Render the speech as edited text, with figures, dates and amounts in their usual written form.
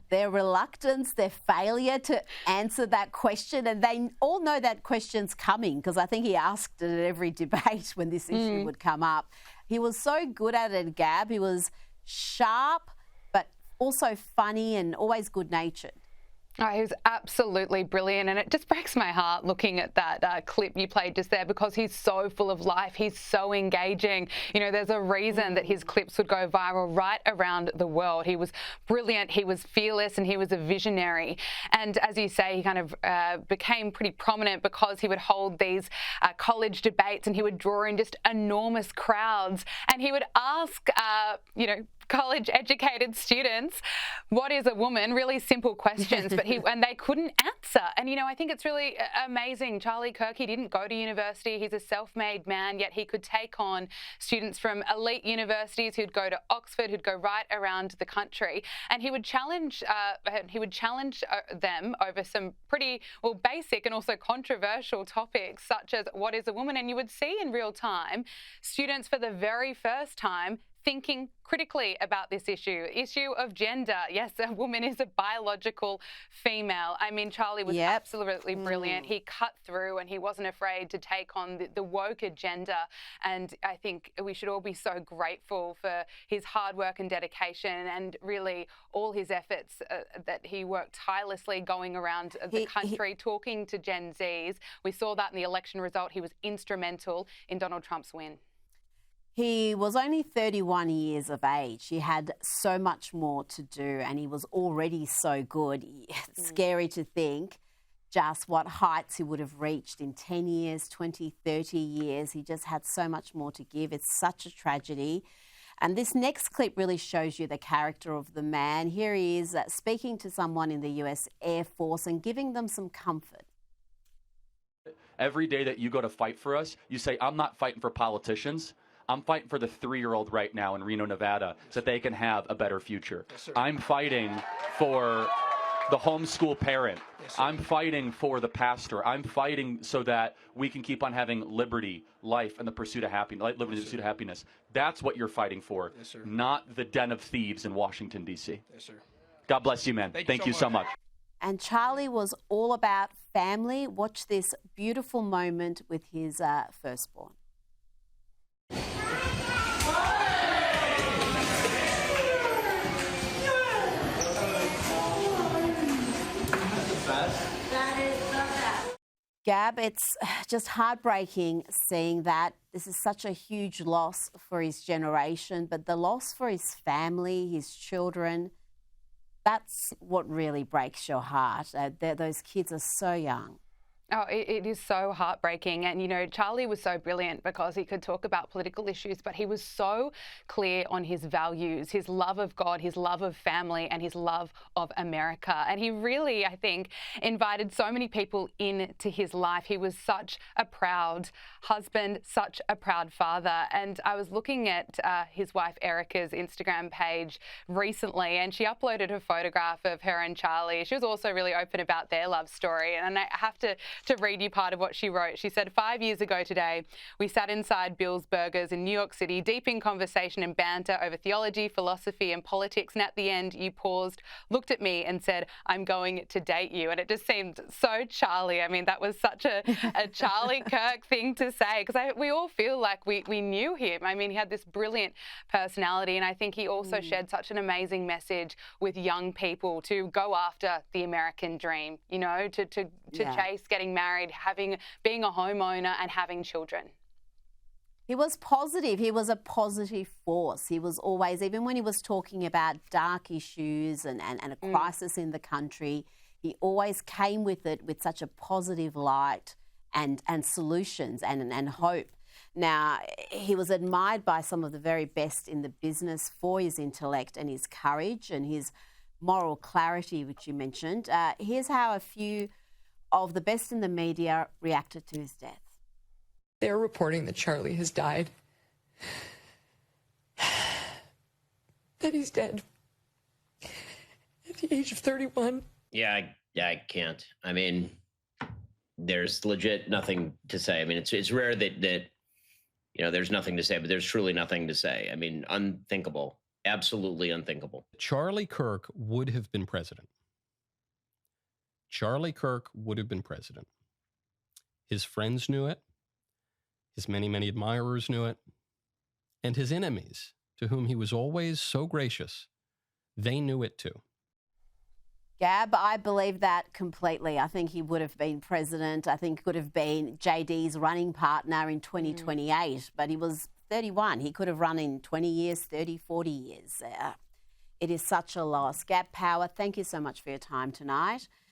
their reluctance, their failure to answer that question. And they all know that question's coming because I think he asked it at every debate when this issue would come up. He was so good at it, Gab. He was sharp, but also funny and always good-natured. Oh, he was absolutely brilliant, and it just breaks my heart looking at that clip you played just there because he's so full of life. He's so engaging. You know, there's a reason that his clips would go viral right around the world. He was brilliant, he was fearless, and he was a visionary. And as you say, he kind of became pretty prominent because he would hold these college debates and he would draw in just enormous crowds. And he would ask, you know, college-educated students, what is a woman? Really simple questions, but and they couldn't answer. And, you know, I think it's really amazing. Charlie Kirk, he didn't go to university. He's a self-made man, yet he could take on students from elite universities who'd go to Oxford, who'd go right around the country, and he would challenge them over some pretty, well, basic and also controversial topics, such as what is a woman? And you would see in real time students for the very first time thinking critically about this issue of gender. Yes, a woman is a biological female. I mean, Charlie was absolutely brilliant. He cut through and he wasn't afraid to take on the woke agenda. And I think we should all be so grateful for his hard work and dedication and really all his efforts that he worked tirelessly going around the country talking to Gen Zs. We saw that in the election result. He was instrumental in Donald Trump's win. He was only 31 years of age. He had so much more to do and he was already so good. It's scary to think just what heights he would have reached in 10 years, 20, 30 years. He just had so much more to give. It's such a tragedy. And this next clip really shows you the character of the man. Here he is speaking to someone in the US Air Force and giving them some comfort. Every day that you go to fight for us, you say, I'm not fighting for politicians. I'm fighting for the 3-year-old right now in Reno, Nevada, so that they can have a better future. Yes, I'm fighting for the homeschool parent. Yes, I'm fighting for the pastor. I'm fighting so that we can keep on having liberty, life, and the pursuit of happiness. Liberty, yes, the pursuit of happiness. That's what you're fighting for, yes, not the den of thieves in Washington, D.C. Yes, sir. God bless you, man. Thank you so much. And Charlie was all about family. Watch this beautiful moment with his firstborn. Gab, it's just heartbreaking seeing that. This is such a huge loss for his generation, but the loss for his family, his children, that's what really breaks your heart. Those kids are so young. Oh, it is so heartbreaking. And, you know, Charlie was so brilliant because he could talk about political issues, but he was so clear on his values, his love of God, his love of family, and his love of America. And he really, I think, invited so many people into his life. He was such a proud husband, such a proud father. And I was looking at his wife Erica's Instagram page recently, and she uploaded a photograph of her and Charlie. She was also really open about their love story. And I have to read you part of what she wrote. She said, 5 years ago today, we sat inside Bill's Burgers in New York City, deep in conversation and banter over theology, philosophy, and politics. And at the end, you paused, looked at me and said, I'm going to date you. And it just seemed so Charlie. I mean, that was such a Charlie Kirk thing to say, because we all feel like we knew him. I mean, he had this brilliant personality. And I think he also shared such an amazing message with young people to go after the American dream, you know, to chase getting married, being a homeowner and having children. He was positive. He was a positive force. He was always, even when he was talking about dark issues and a crisis in the country, he always came with it with such a positive light and solutions and hope. Now, he was admired by some of the very best in the business for his intellect and his courage and his moral clarity, which you mentioned. Here's how a few of the best in the media reacted to his death. They're reporting that Charlie has died. That he's dead. At the age of 31. Yeah, I can't. I mean, there's legit nothing to say. I mean, it's rare that you know, there's nothing to say, but there's truly nothing to say. I mean, unthinkable. Absolutely unthinkable. Charlie Kirk would have been president. Charlie Kirk would have been president. His friends knew it. His many, many admirers knew it. And his enemies, to whom he was always so gracious, they knew it too. Gab, I believe that completely. I think he would have been president. I think he could have been JD's running partner in 2028, but he was 31. He could have run in 20 years, 30, 40 years. It is such a loss. Gab Power, thank you so much for your time tonight.